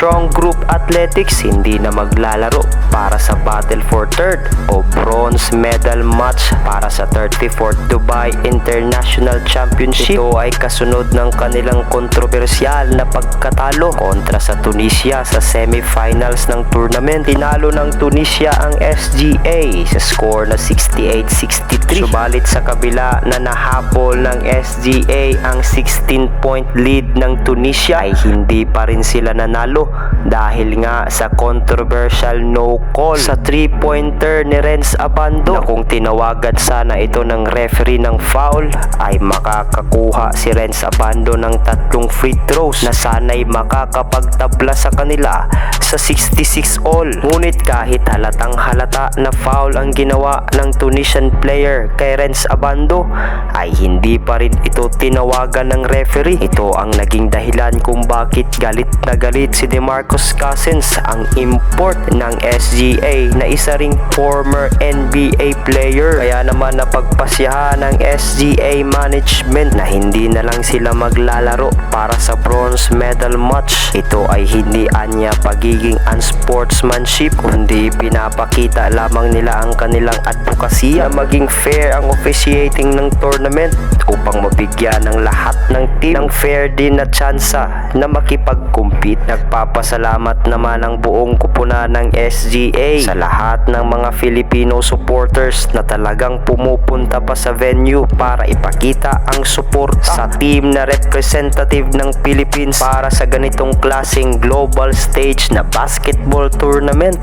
Strong Group Athletics hindi na maglalaro para sa battle for third o bronze medal match para sa 34th Dubai International Championship. Ito ay kasunod ng kanilang kontrobersyal na pagkatalo kontra sa Tunisia sa semifinals ng tournament. Tinalo ng Tunisia ang SGA sa score na 68-63. Subalit sa kabila na nahabol ng SGA ang 16-point lead ng Tunisia ay hindi pa rin sila nanalo dahil nga sa controversial no call sa 3-pointer ni Renz Abando na kung tinawagan sana ito ng referee ng foul ay makakakuha si Renz Abando ng 3 free throws na sana'y makakapagtabla sa kanila sa 66 all. Ngunit kahit halatang halata na foul ang ginawa ng Tunisian player kay Renz Abando ay hindi pa rin ito tinawagan ng referee. Ito ang naging dahilan kung bakit galit na galit si DeMarcus Cousins, ang import ng SGA na isa ring former NBA player. Kaya naman napagpasyahan ng SGA management na hindi na lang sila maglalaro para sa bronze medal match. Ito ay hindi anya pagiging unsportsmanship kundi pinapakita lamang nila ang kanilang advokasya na maging fair ang officiating ng tournament upang mabigyan ng lahat ng team ng fair din na tsansa na makipag-compete. Nagpapasalamat naman ang buong kupunan ng SGA sa lahat ng mga Filipino supporters na talagang pumupunta pa sa venue para ipakita ang suporta sa team na representative ng Philippines para sa ganitong klaseng global stage na basketball tournament.